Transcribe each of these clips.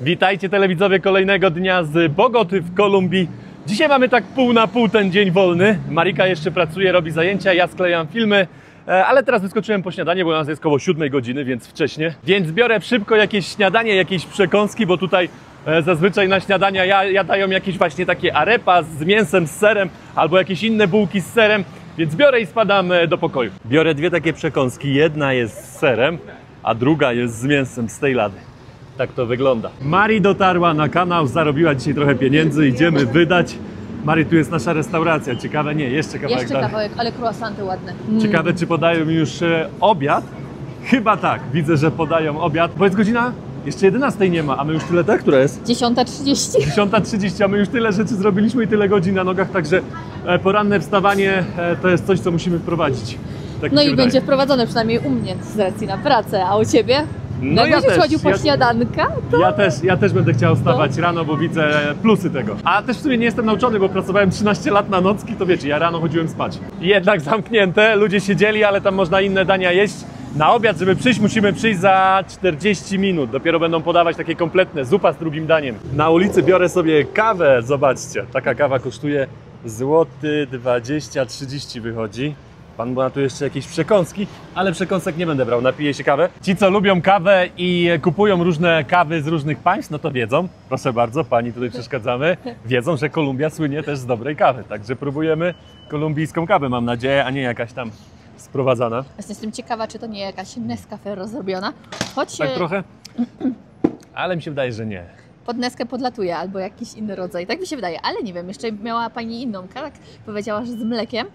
Witajcie telewidzowie kolejnego dnia z Bogoty w Kolumbii. Dzisiaj mamy tak pół na pół ten dzień wolny. Marika jeszcze pracuje, robi zajęcia, ja sklejam filmy. Ale teraz wyskoczyłem po śniadanie, bo nas jest koło 7 godziny, więc wcześnie. Więc biorę szybko jakieś śniadanie, jakieś przekąski, bo tutaj zazwyczaj na śniadania jadają jakieś właśnie takie arepa z mięsem, z serem, albo jakieś inne bułki z serem. Więc biorę i spadam do pokoju. Biorę dwie takie przekąski. Jedna jest z serem, a druga jest z mięsem z tej lady. Tak to wygląda. Mari dotarła na kanał, zarobiła dzisiaj trochę pieniędzy, idziemy wydać. Mari, tu jest nasza restauracja. Ciekawe, nie, jeszcze kawałek Jeszcze dalej. kawałek, ale croissanty ładne. Ciekawe, czy podają mi już obiad? Chyba tak, widzę, że podają obiad. Bo jest godzina? Jeszcze 11 nie ma, a my już tyle, tak? Która jest? 10:30. 10:30, a my już tyle rzeczy zrobiliśmy i tyle godzin na nogach, także poranne wstawanie to jest coś, co musimy wprowadzić. Tak No i wydaje. będzie wprowadzone przynajmniej u mnie z racji na pracę, a u Ciebie? No jak ja będziesz też, chodził po śniadanka, to... Ja też będę chciał wstawać rano, bo widzę plusy tego. A też w sumie nie jestem nauczony, bo pracowałem 13 lat na nocki, to wiecie, ja rano chodziłem spać. I jednak zamknięte, ludzie siedzieli, ale tam można inne dania jeść. Na obiad, żeby przyjść, musimy przyjść za 40 minut. Dopiero będą podawać takie kompletne, zupa z drugim daniem. Na ulicy biorę sobie kawę, zobaczcie. Taka kawa kosztuje złoty 20-30 wychodzi. Pan ma tu jeszcze jakieś przekąski, ale przekąsek nie będę brał, napiję się kawę. Ci, co lubią kawę i kupują różne kawy z różnych państw, no to wiedzą, proszę bardzo, pani tutaj przeszkadzamy, wiedzą, że Kolumbia słynie też z dobrej kawy. Także próbujemy kolumbijską kawę, mam nadzieję, a nie jakaś tam sprowadzana. Jestem ciekawa, czy to nie jakaś Nescafe rozrobiona. Choć Tak trochę? Ale mi się wydaje, że nie. pod Neskę podlatuje albo jakiś inny rodzaj. Tak mi się wydaje, ale nie wiem, jeszcze miała Pani inną, tak? Powiedziała, że z mlekiem,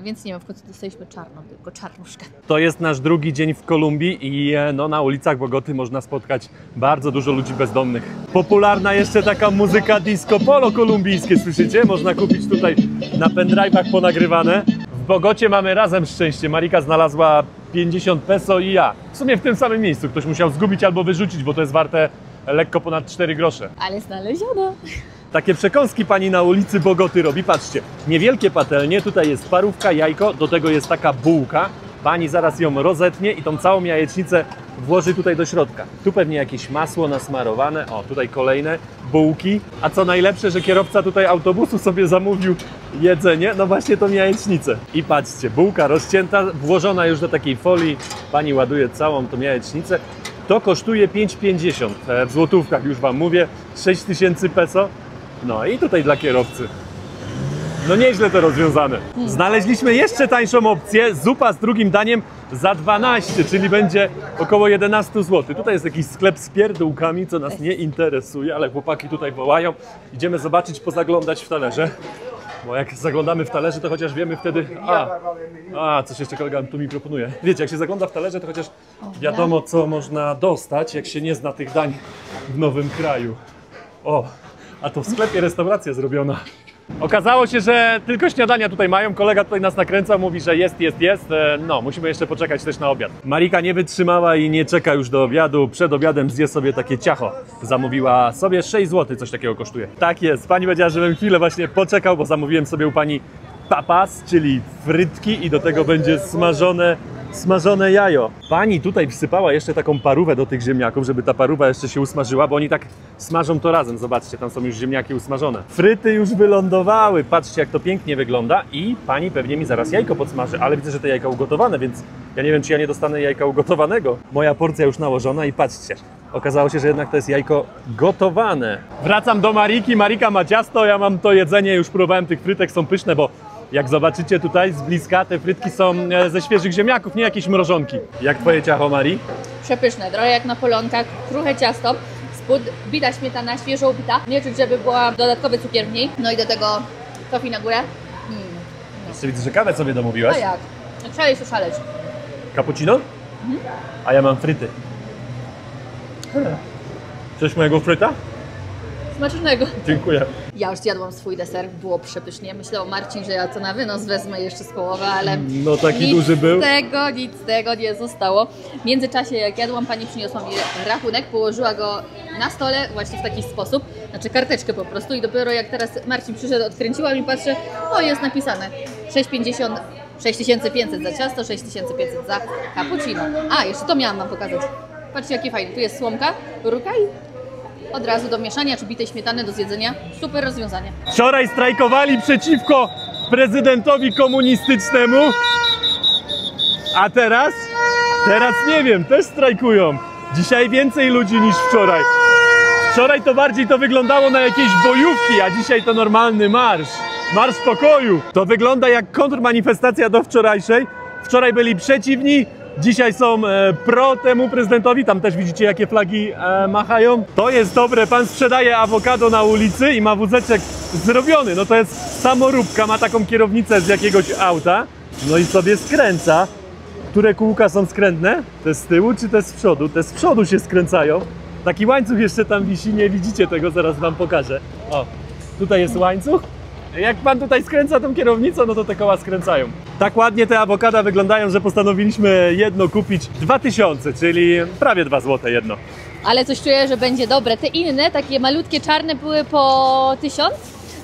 więc nie wiem, w końcu dostaliśmy czarną, tylko czarnuszkę. To jest nasz drugi dzień w Kolumbii i no, na ulicach Bogoty można spotkać bardzo dużo ludzi bezdomnych. Popularna jeszcze taka muzyka disco polo kolumbijskie, słyszycie? Można kupić tutaj na pendrive'ach ponagrywane. W Bogocie mamy razem szczęście. Marika znalazła 50 peso i ja. W sumie w tym samym miejscu. Ktoś musiał zgubić albo wyrzucić, bo to jest warte lekko ponad 4 grosze. Ale znaleziono. Takie przekąski pani na ulicy Bogoty robi. Patrzcie, niewielkie patelnie, tutaj jest parówka, jajko, do tego jest taka bułka. Pani zaraz ją rozetnie i tą całą jajecznicę włoży tutaj do środka. Tu pewnie jakieś masło nasmarowane, o tutaj kolejne bułki. A co najlepsze, że kierowca tutaj autobusu sobie zamówił jedzenie, no właśnie tą jajecznicę. I patrzcie, bułka rozcięta, włożona już do takiej folii. Pani ładuje całą tą jajecznicę. To kosztuje 5,50 w złotówkach, już Wam mówię, 6000 peso. No i tutaj dla kierowcy. No nieźle to rozwiązane. Znaleźliśmy jeszcze tańszą opcję, zupa z drugim daniem za 12, czyli będzie około 11 zł. Tutaj jest jakiś sklep z pierdółkami, co nas nie interesuje, ale chłopaki tutaj wołają. Idziemy zobaczyć, pozaglądać w talerze. Bo jak zaglądamy w talerze, to chociaż wiemy wtedy... coś jeszcze kolega tu mi proponuje. Wiecie, jak się zagląda w talerze, to chociaż wiadomo, co można dostać, jak się nie zna tych dań w nowym kraju. O, a to w sklepie restauracja zrobiona. Okazało się, że tylko śniadania tutaj mają. Kolega tutaj nas nakręca, mówi, że jest. No, musimy jeszcze poczekać też na obiad. Marika nie wytrzymała i nie czeka już do obiadu. Przed obiadem zje sobie takie ciacho. Zamówiła sobie 6 zł, coś takiego kosztuje. Tak jest, pani powiedziała, żebym chwilę właśnie poczekał, bo zamówiłem sobie u pani papas, czyli frytki i do tego będzie smażone jajo. Pani tutaj wsypała jeszcze taką parówę do tych ziemniaków, żeby ta parówa jeszcze się usmażyła, bo oni tak smażą to razem. Zobaczcie, tam są już ziemniaki usmażone. Fryty już wylądowały. Patrzcie, jak to pięknie wygląda i pani pewnie mi zaraz jajko podsmaży, ale widzę, że te jajka ugotowane, więc ja nie wiem, czy ja nie dostanę jajka ugotowanego. Moja porcja już nałożona i patrzcie, okazało się, że jednak to jest jajko gotowane. Wracam do Mariki, Marika ma ciasto, ja mam to jedzenie, już próbowałem tych frytek, są pyszne, bo jak zobaczycie tutaj z bliska, te frytki są ze świeżych ziemniaków, nie jakieś mrożonki. Jak twoje ciacho, Mari? Przepyszne, trochę jak na polonkach, kruche ciasto, spód bita śmietana, świeżo ubita. Nie czuć, żeby była dodatkowy cukier w niej. No i do tego tofi na górę. Jeszcze widzę, że kawę sobie domówiłaś. A jak? Szaleć to szaleć. Cappuccino? A ja mam fryty. Chcesz mojego fryta? Smacznego. Dziękuję. Ja już zjadłam swój deser, było przepysznie. Myślał Marcin, że ja to na wynos wezmę jeszcze z połowę, ale no taki nic duży był. Nic z tego nie zostało. W międzyczasie jak jadłam, pani przyniosła mi rachunek, położyła go na stole właśnie w taki sposób, znaczy karteczkę po prostu i dopiero jak teraz Marcin przyszedł, odkręciłam i patrzę, o jest napisane 6,50, 6500 za ciasto, 6500 za cappuccino. A, jeszcze to miałam wam pokazać. Patrzcie jakie fajne, tu jest słomka, rurka od razu do mieszania czy bitej śmietany do zjedzenia. Super rozwiązanie. Wczoraj strajkowali przeciwko prezydentowi komunistycznemu, a teraz? Teraz nie wiem, też strajkują. Dzisiaj więcej ludzi niż wczoraj. Wczoraj to bardziej to wyglądało na jakieś bojówki, a dzisiaj to normalny marsz. Marsz pokoju. To wygląda jak kontrmanifestacja do wczorajszej. Wczoraj byli przeciwni, dzisiaj są pro temu prezydentowi. Tam też widzicie, jakie flagi machają. To jest dobre, pan sprzedaje awokado na ulicy i ma wózeczek zrobiony. No to jest samoróbka, ma taką kierownicę z jakiegoś auta. No i sobie skręca. Które kółka są skrętne? Te z tyłu czy te z przodu? Te z przodu się skręcają. Taki łańcuch jeszcze tam wisi, nie widzicie tego, zaraz wam pokażę. O, tutaj jest łańcuch. Jak pan tutaj skręca tą kierownicą, no to te koła skręcają. Tak ładnie te awokada wyglądają, że postanowiliśmy jedno kupić 2000, czyli prawie 2 zł jedno. Ale coś czuję, że będzie dobre. Te inne, takie malutkie, czarne były po 1000,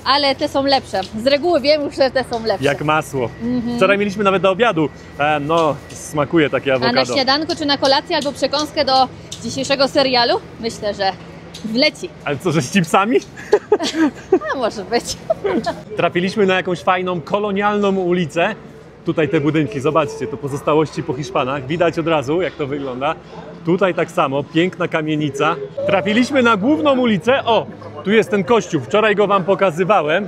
ale te są lepsze. Z reguły wiem już, że te są lepsze. Jak masło. Wczoraj mieliśmy nawet do obiadu. No, smakuje takie awokado. A na śniadanko czy na kolację albo przekąskę do dzisiejszego serialu? Myślę, że wleci. Ale co, że z chipsami? A może być. Trafiliśmy na jakąś fajną, kolonialną ulicę. Tutaj te budynki, zobaczcie, to pozostałości po Hiszpanach. Widać od razu, jak to wygląda. Tutaj tak samo, piękna kamienica. Trafiliśmy na główną ulicę. O, tu jest ten kościół, wczoraj go wam pokazywałem.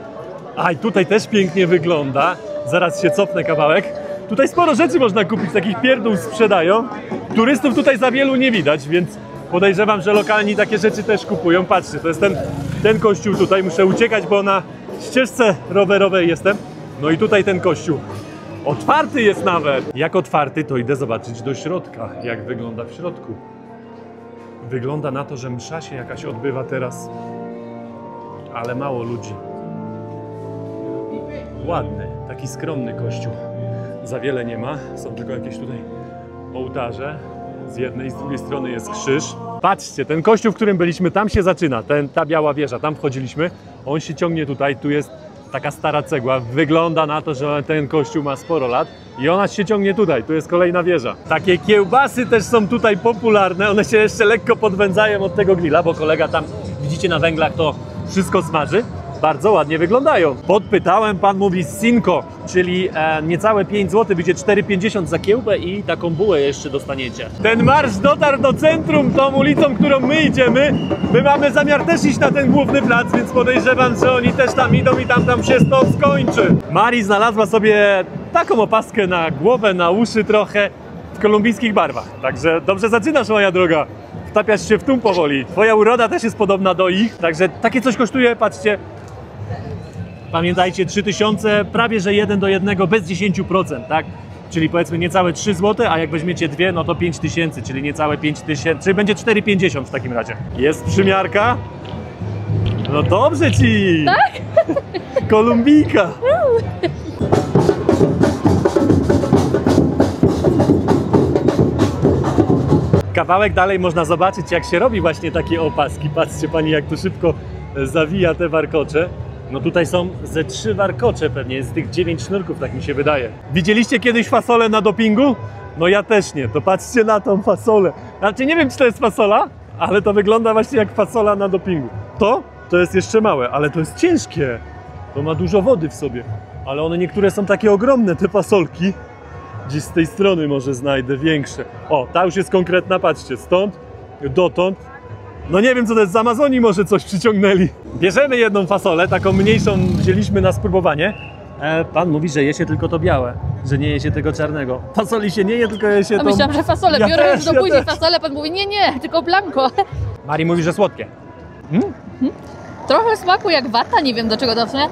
A i tutaj też pięknie wygląda. Zaraz się cofnę kawałek. Tutaj sporo rzeczy można kupić, takich pierdół sprzedają. Turystów tutaj za wielu nie widać, więc podejrzewam, że lokalni takie rzeczy też kupują. Patrzcie, to jest ten kościół tutaj. Muszę uciekać, bo na ścieżce rowerowej jestem. No i tutaj ten kościół. Otwarty jest nawet! Jak otwarty, to idę zobaczyć do środka, jak wygląda w środku. Wygląda na to, że msza się jakaś odbywa teraz. Ale mało ludzi. Ładny, taki skromny kościół. Za wiele nie ma, są tylko jakieś tutaj ołtarze. Z jednej i z drugiej strony jest krzyż. Patrzcie, ten kościół, w którym byliśmy, tam się zaczyna. Ta biała wieża, tam wchodziliśmy. On się ciągnie tutaj, tu jest taka stara cegła. Wygląda na to, że ten kościół ma sporo lat i ona się ciągnie tutaj. Tu jest kolejna wieża. Takie kiełbasy też są tutaj popularne. One się jeszcze lekko podwędzają od tego grilla, bo kolega tam, widzicie, na węglach to wszystko smaży. Bardzo ładnie wyglądają. Podpytałem, pan mówi cinco, czyli niecałe 5 zł, będzie 4,50 za kiełbę i taką bułę jeszcze dostaniecie. Ten marsz dotarł do centrum, tą ulicą, którą my idziemy. My mamy zamiar też iść na ten główny plac, więc podejrzewam, że oni też tam idą i tam się to skończy. Mari znalazła sobie taką opaskę na głowę, na uszy trochę w kolumbijskich barwach. Także dobrze zaczynasz, moja droga. Wtapiasz się w tłum powoli. Twoja uroda też jest podobna do ich, także takie coś kosztuje, patrzcie. Pamiętajcie, 3000, prawie że 1 do 1, bez 10%, tak? Czyli powiedzmy niecałe 3 zł, a jak weźmiecie 2, no to 5000, czyli niecałe 5000, czyli będzie 4,50 w takim razie. Jest przymiarka? No dobrze ci! Tak? Kolumbijka! Kawałek dalej można zobaczyć, jak się robi właśnie takie opaski. Patrzcie pani, jak to szybko zawija te warkocze. No tutaj są ze 3 warkocze pewnie, z tych 9 sznurków, tak mi się wydaje. Widzieliście kiedyś fasolę na dopingu? No ja też nie, to patrzcie na tą fasolę. Znaczy nie wiem, czy to jest fasola, ale to wygląda właśnie jak fasola na dopingu. To jest jeszcze małe, ale to jest ciężkie. To ma dużo wody w sobie. Ale one niektóre są takie ogromne, te fasolki. Gdzieś z tej strony może znajdę większe. O, ta już jest konkretna, patrzcie, stąd, dotąd. No nie wiem, co to jest, z Amazonii może coś przyciągnęli. Bierzemy jedną fasolę, taką mniejszą wzięliśmy na spróbowanie. Pan mówi, że je się tylko to białe, że nie je się tego czarnego. Fasoli się nie je, tylko je się to... Myślałam, że fasolę, Ja biorę też, już do ja buzi też. fasolę, pan mówi nie, tylko blanko. Mari mówi, że słodkie. Trochę smaku jak wata, nie wiem do czego to w sumie.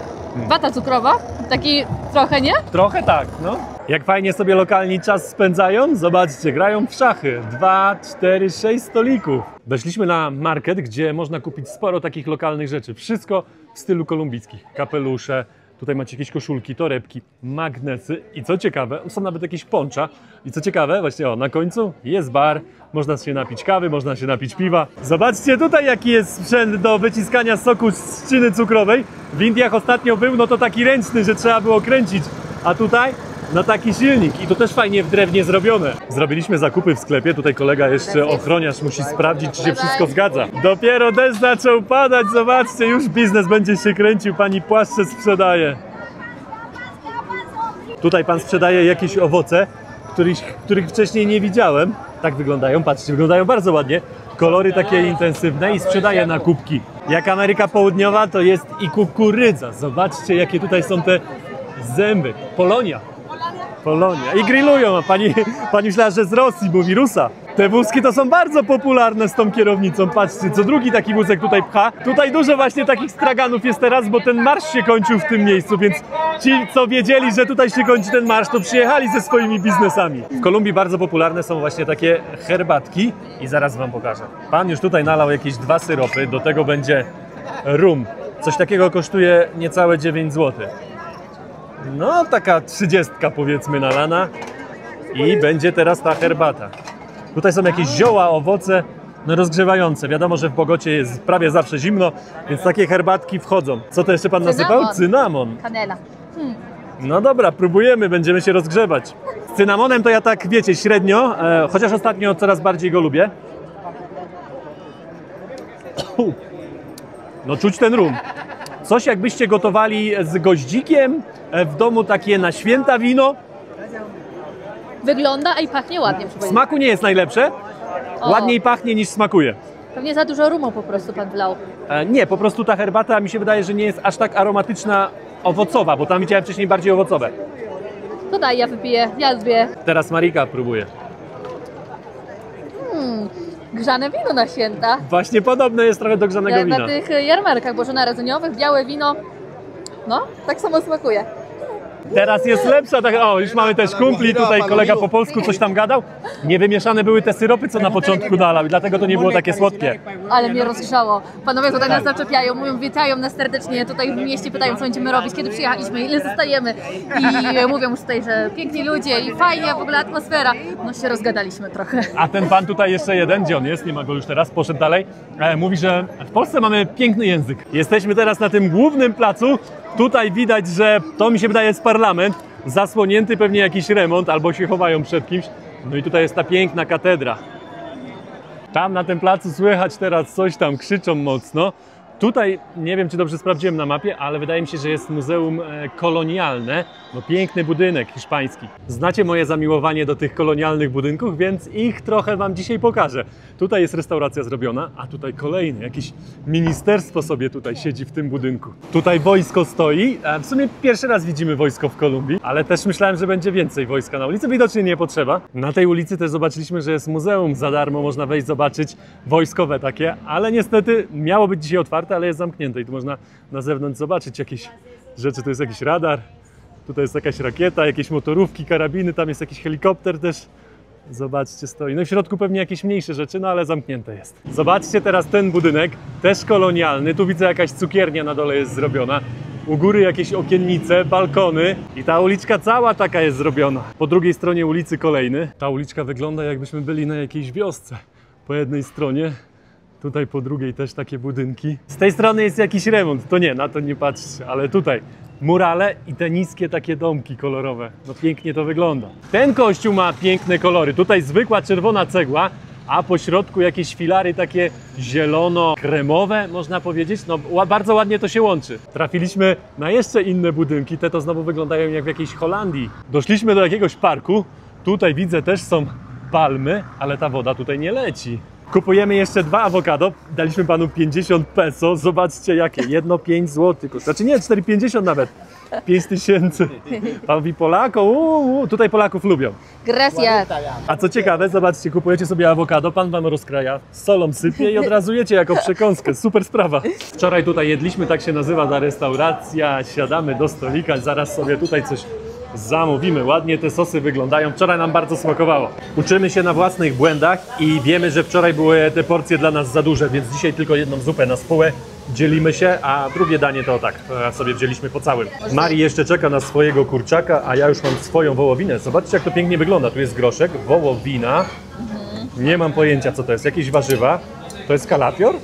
Wata cukrowa, taki trochę, nie? Trochę tak, no. Jak fajnie sobie lokalni czas spędzają, zobaczcie, grają w szachy. 2, 4, 6 stolików. Weszliśmy na market, gdzie można kupić sporo takich lokalnych rzeczy. Wszystko w stylu kolumbijskich. Kapelusze, tutaj macie jakieś koszulki, torebki, magnesy i co ciekawe, są nawet jakieś poncza. I co ciekawe, właśnie o, na końcu jest bar, można się napić kawy, można się napić piwa. Zobaczcie tutaj, jaki jest sprzęt do wyciskania soku z trzciny cukrowej. W Indiach ostatnio był, no to taki ręczny, że trzeba było kręcić. A tutaj na taki silnik. I to też fajnie w drewnie zrobione. Zrobiliśmy zakupy w sklepie, tutaj kolega jeszcze ochroniarz musi sprawdzić, czy się wszystko zgadza. Dopiero deszcz zaczął padać, zobaczcie, już biznes będzie się kręcił, pani płaszcze sprzedaje. Tutaj pan sprzedaje jakieś owoce, których wcześniej nie widziałem. Tak wyglądają, patrzcie, wyglądają bardzo ładnie. Kolory takie intensywne i sprzedaje na kubki. Jak Ameryka Południowa, to jest i kukurydza. Zobaczcie, jakie tutaj są te zęby. Polonia. Polonia. I grillują, a pani myślała, że z Rosji, mówi Rusa. Te wózki to są bardzo popularne z tą kierownicą. Patrzcie, co drugi taki wózek tutaj pcha. Tutaj dużo właśnie takich straganów jest teraz, bo ten marsz się kończył w tym miejscu, więc ci, co wiedzieli, że tutaj się kończy ten marsz, to przyjechali ze swoimi biznesami. W Kolumbii bardzo popularne są właśnie takie herbatki i zaraz wam pokażę. Pan już tutaj nalał jakieś 2 syropy, do tego będzie rum. Coś takiego kosztuje niecałe 9 zł. No, taka 30 powiedzmy nalana i będzie teraz ta herbata. Tutaj są jakieś zioła, owoce, no rozgrzewające. Wiadomo, że w Bogocie jest prawie zawsze zimno, więc takie herbatki wchodzą. Co to jeszcze pan nasypał? Cynamon. Kanela. No dobra, próbujemy, będziemy się rozgrzewać. Z cynamonem to ja tak, wiecie, średnio, chociaż ostatnio coraz bardziej go lubię. No czuć ten rum. Coś jakbyście gotowali z goździkiem w domu, takie na święta wino. Wygląda, a i pachnie ładnie. Smaku nie jest najlepsze, ładniej pachnie niż smakuje. Pewnie za dużo rumu po prostu pan wlał. Nie, po prostu ta herbata mi się wydaje, że nie jest aż tak aromatyczna, owocowa, bo tam widziałem wcześniej bardziej owocowe. To daj, ja wypiję, ja lubię. Teraz Marika próbuje. Grzane wino na święta. Właśnie podobne jest trochę do grzanego Jak wina. na tych jarmarkach bożonarodzeniowych, białe wino, no, tak samo smakuje. Teraz jest lepsza, tak, o, już mamy też kumpli, tutaj kolega po polsku coś tam gadał. Niewymieszane były te syropy, co na początku nalał i dlatego to nie było takie słodkie. Ale mnie rozgrzało. Panowie tutaj nas zaczepiają, mówią, witają nas serdecznie, tutaj w mieście pytają, co będziemy robić, kiedy przyjechaliśmy, ile zostajemy. I mówią już tutaj, że piękni ludzie i fajnie, w ogóle atmosfera. No się rozgadaliśmy trochę. A ten pan tutaj jeszcze jeden, gdzie on jest, nie ma go już teraz, poszedł dalej, mówi, że w Polsce mamy piękny język. Jesteśmy teraz na tym głównym placu. Tutaj widać, że to mi się wydaje jest parlament, zasłonięty pewnie jakiś remont, albo się chowają przed kimś. No i tutaj jest ta piękna katedra. Tam na tym placu słychać teraz coś tam, krzyczą mocno. Tutaj, nie wiem czy dobrze sprawdziłem na mapie, ale wydaje mi się, że jest muzeum kolonialne. No piękny budynek hiszpański. Znacie moje zamiłowanie do tych kolonialnych budynków, więc ich trochę wam dzisiaj pokażę. Tutaj jest restauracja zrobiona, a tutaj kolejny, jakieś ministerstwo sobie tutaj siedzi w tym budynku. Tutaj wojsko stoi. W sumie pierwszy raz widzimy wojsko w Kolumbii, ale też myślałem, że będzie więcej wojska na ulicy. Widocznie nie potrzeba. Na tej ulicy też zobaczyliśmy, że jest muzeum za darmo, można wejść zobaczyć wojskowe takie, ale niestety miało być dzisiaj otwarte, ale jest zamknięte i tu można na zewnątrz zobaczyć jakieś rzeczy. Tu jest jakiś radar, tutaj jest jakaś rakieta, jakieś motorówki, karabiny, tam jest jakiś helikopter też. Zobaczcie, stoi. No i w środku pewnie jakieś mniejsze rzeczy, no ale zamknięte jest. Zobaczcie teraz ten budynek, też kolonialny. Tu widzę jakaś cukiernia na dole jest zrobiona. U góry jakieś okiennice, balkony i ta uliczka cała taka jest zrobiona. Po drugiej stronie ulicy kolejny. Ta uliczka wygląda jakbyśmy byli na jakiejś wiosce. Po jednej stronie, tutaj po drugiej też takie budynki. Z tej strony jest jakiś remont, to nie, na to nie patrzcie, ale tutaj murale i te niskie takie domki kolorowe. No pięknie to wygląda. Ten kościół ma piękne kolory. Tutaj zwykła czerwona cegła, a po środku jakieś filary takie zielono-kremowe, można powiedzieć. No bardzo ładnie to się łączy. Trafiliśmy na jeszcze inne budynki, te to znowu wyglądają jak w jakiejś Holandii. Doszliśmy do jakiegoś parku. Tutaj widzę też są palmy, ale ta woda tutaj nie leci. Kupujemy jeszcze 2 awokado, daliśmy panu 50 peso, zobaczcie jakie, jedno 5 zł, znaczy nie, 4,50 nawet, 5 tysięcy. Pan mówi Polakom, tutaj Polaków lubią. Gracias. A co ciekawe, zobaczcie, kupujecie sobie awokado, pan wam rozkraja, solą sypie i od razu jecie jako przekąskę, super sprawa. Wczoraj tutaj jedliśmy, tak się nazywa ta restauracja, siadamy do stolika, zaraz sobie tutaj coś zamówimy. Ładnie te sosy wyglądają. Wczoraj nam bardzo smakowało. Uczymy się na własnych błędach i wiemy, że wczoraj były te porcje dla nas za duże, więc dzisiaj tylko jedną zupę na spółę. Dzielimy się, a drugie danie to tak, sobie wzięliśmy po całym. Mari jeszcze czeka na swojego kurczaka, a ja już mam swoją wołowinę. Zobaczcie, jak to pięknie wygląda. Tu jest groszek, wołowina. Nie mam pojęcia, co to jest. Jakieś warzywa. To jest kalafior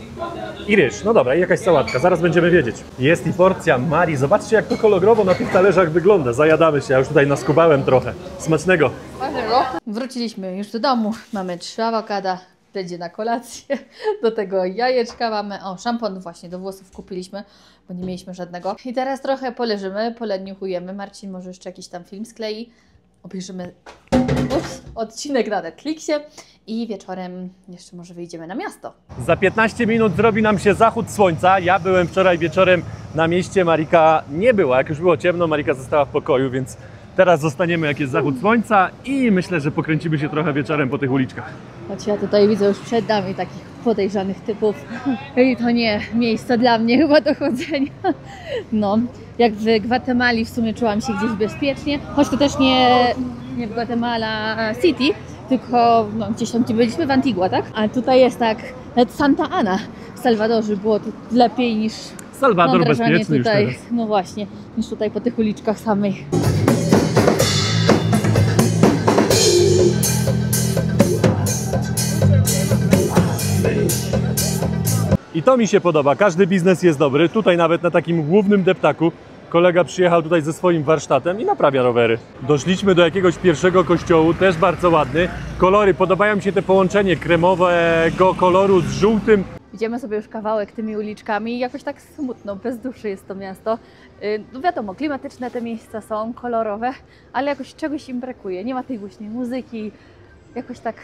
I ryż. No dobra, i jakaś sałatka, zaraz będziemy wiedzieć. Jest i porcja Marii. Zobaczcie, jak to kolorowo na tych talerzach wygląda. Zajadamy się, ja już tutaj naskubałem trochę. Smacznego. Wróciliśmy już do domu. Mamy 3 awokada. Będzie na kolację. Do tego jajeczka mamy. O, szampon właśnie do włosów kupiliśmy, bo nie mieliśmy żadnego. I teraz trochę poleżymy, poleniuchujemy. Marcin może jeszcze jakiś tam film sklei. Obejrzymy odcinek na Netflixie i wieczorem jeszcze może wyjdziemy na miasto. Za 15 minut zrobi nam się zachód słońca. Ja byłem wczoraj wieczorem na mieście, Marika nie była. Jak już było ciemno, Marika została w pokoju, więc teraz zostaniemy, jak jest zachód słońca i myślę, że pokręcimy się trochę wieczorem po tych uliczkach. Choć ja tutaj widzę już przed nami takich podejrzanych typów i to nie miejsce dla mnie chyba do chodzenia. No, jak w Gwatemali w sumie czułam się gdzieś bezpiecznie, choć to też nie w Guatemala City, tylko no, gdzieś tam, gdzie byliśmy w Antigua, tak? A tutaj jest tak, nawet Santa Ana w Salwadorze było tu lepiej niż Salwador bezpieczny tutaj, już teraz. no właśnie, niż tutaj po tych uliczkach samej. I to mi się podoba, każdy biznes jest dobry. Tutaj nawet na takim głównym deptaku kolega przyjechał tutaj ze swoim warsztatem i naprawia rowery. Doszliśmy do jakiegoś pierwszego kościołu, też bardzo ładny. Kolory, podobają mi się te połączenie kremowego koloru z żółtym. Idziemy sobie już kawałek tymi uliczkami i jakoś tak smutno, bez duszy jest to miasto. No wiadomo, klimatyczne te miejsca są, kolorowe, ale jakoś czegoś im brakuje. Nie ma tej głośnej muzyki, jakoś tak,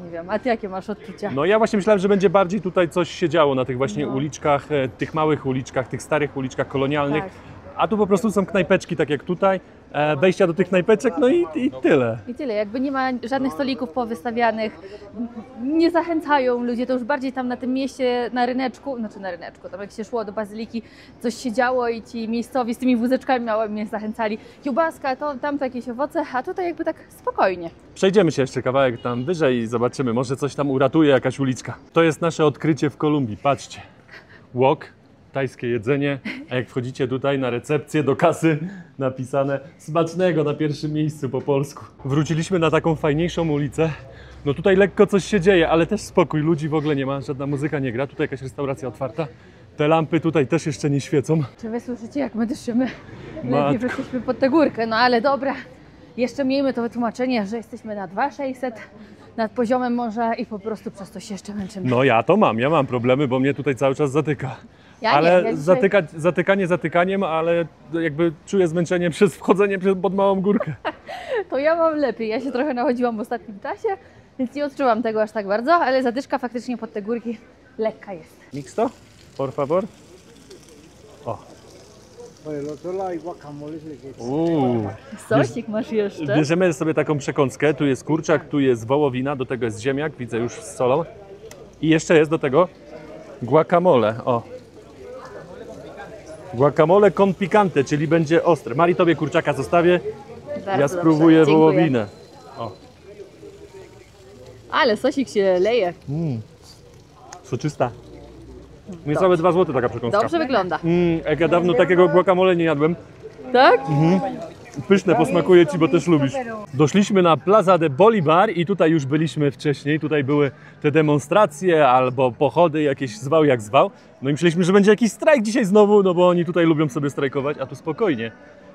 nie wiem. A ty jakie masz odczucia? No ja właśnie myślałem, że będzie bardziej tutaj coś się działo na tych właśnie uliczkach, tych małych uliczkach, tych starych uliczkach kolonialnych. Tak. A tu po prostu są knajpeczki, tak jak tutaj, wejścia do tych knajpeczek, no i tyle. I tyle, jakby nie ma żadnych stolików powystawianych, nie zachęcają ludzie, to już bardziej tam na tym mieście, na ryneczku, tam jak się szło do bazyliki, coś się działo i ci miejscowi z tymi wózeczkami mnie zachęcali. Kiełbaska, to jakieś owoce, a tutaj jakby tak spokojnie. Przejdziemy się jeszcze kawałek tam wyżej i zobaczymy, może coś tam uratuje jakaś uliczka. To jest nasze odkrycie w Kolumbii, patrzcie. Wok, tajskie jedzenie, a jak wchodzicie tutaj na recepcję, do kasy, napisane smacznego na pierwszym miejscu po polsku. Wróciliśmy na taką fajniejszą ulicę. No tutaj lekko coś się dzieje, ale też spokój, ludzi w ogóle nie ma, żadna muzyka nie gra. Tutaj jakaś restauracja otwarta. Te lampy tutaj też jeszcze nie świecą. Czy wy słyszycie, jak my dyszymy? Matko. Lepiej weszliśmy pod tę górkę, no ale dobra. Jeszcze miejmy to wytłumaczenie, że jesteśmy na 2600 nad poziomem morza i po prostu przez to się jeszcze męczymy. No ja mam problemy, bo mnie tutaj cały czas zatyka. Ja nie, ja dzisiaj... Zatykanie zatykaniem, ale jakby czuję zmęczenie przez wchodzenie pod małą górkę. To ja mam lepiej, ja się trochę nachodziłam w ostatnim czasie, więc nie odczuwam tego aż tak bardzo, ale zadyszka faktycznie pod te górki lekka jest. Mixto, por favor. O. Sosik masz jeszcze? Bierzemy sobie taką przekąskę, tu jest kurczak, tu jest wołowina, do tego jest ziemniak, widzę już z solą. I jeszcze jest do tego guacamole, o. Guacamole con picante, czyli będzie ostre. Mari, tobie kurczaka zostawię, Bardzo ja spróbuję dobrze, wołowinę. O. Ale sosik się leje. Soczysta. Niecałe 2 zł taka przekąska. Dobrze wygląda. Jak ja dawno takiego guacamole nie jadłem. Tak? Pyszne, posmakuje Ci, bo też lubisz. Doszliśmy na Plaza de Bolivar i tutaj już byliśmy wcześniej. Tutaj były te demonstracje albo pochody, jakieś zwał jak zwał. No i myśleliśmy, że będzie jakiś strajk dzisiaj znowu, no bo oni tutaj lubią sobie strajkować, a tu spokojnie.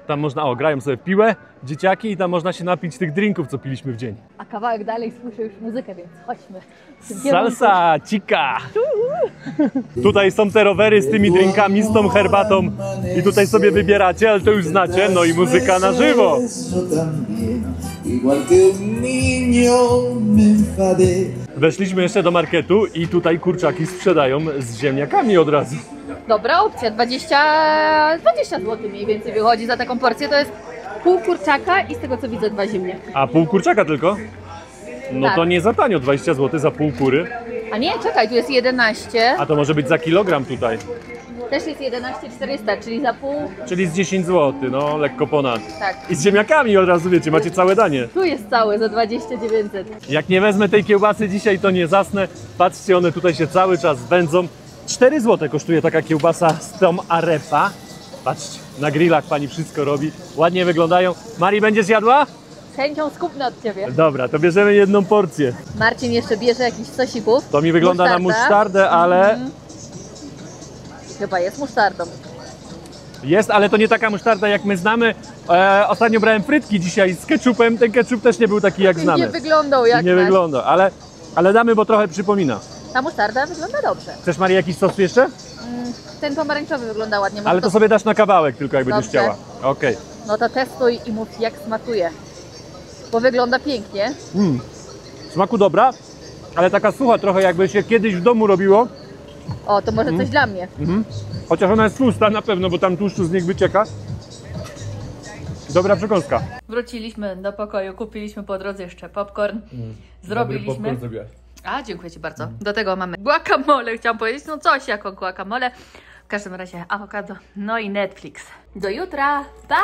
Tam można, grają sobie w piłę, dzieciaki i tam można się napić tych drinków, co piliśmy w dzień. A kawałek dalej słyszę już muzykę, więc chodźmy. Salsa, chica! Tutaj są te rowery z tymi drinkami, z tą herbatą i tutaj sobie wybieracie, ale to już znacie, no i muzyka na żywo. Weszliśmy jeszcze do marketu i tutaj kurczaki sprzedają z ziemniakami od razu. Dobra opcja, 20 zł mniej więcej wychodzi za taką porcję, to jest pół kurczaka i z tego co widzę 2 ziemniaki. A pół kurczaka tylko? No Tak. to nie za tanio, 20 zł za pół kury. A nie, czekaj, tu jest 11. A to może być za kilogram tutaj. Też jest 11 400, czyli za pół. Czyli z 10 zł, no lekko ponad. Tak. I z ziemniakami od razu wiecie, macie całe danie. Tu jest cały za 2900. Jak nie wezmę tej kiełbasy dzisiaj, to nie zasnę. Patrzcie, one tutaj się cały czas wędzą. 4 zł kosztuje taka kiełbasa z tą arepa. Patrzcie, na grillach pani wszystko robi. Ładnie wyglądają. Mari, będziesz jadła? Z chęcią skupnę od Ciebie. Dobra, to bierzemy jedną porcję. Marcin jeszcze bierze jakiś sosików. To mi wygląda na musztardę, ale Chyba jest musztardą. Jest, ale to nie taka musztarda jak my znamy. Ostatnio brałem frytki dzisiaj z ketchupem, ten ketchup też nie był taki jak znamy. Nie wyglądał jak Nie nasz. wygląda, ale damy, bo trochę przypomina. Ta musztarda wygląda dobrze. Chcesz, Maria, jakiś sos jeszcze? Ten pomarańczowy wygląda ładnie. Może Ale to sobie dasz na kawałek tylko, jak będziesz Dobrze. chciała. Okej. No to testuj i mów jak smakuje. Bo wygląda pięknie. Smaku dobra, ale taka sucha trochę, jakby się kiedyś w domu robiło. O, to może coś dla mnie. Chociaż ona jest tłusta na pewno, bo tam tłuszczu z nich wycieka. Dobra przekąska. Wróciliśmy do pokoju, kupiliśmy po drodze jeszcze popcorn. Zrobiliśmy. A, dziękuję Ci bardzo. Do tego mamy guacamole, chciałam powiedzieć. No coś jako guacamole. W każdym razie awokado, no i Netflix. Do jutra, pa!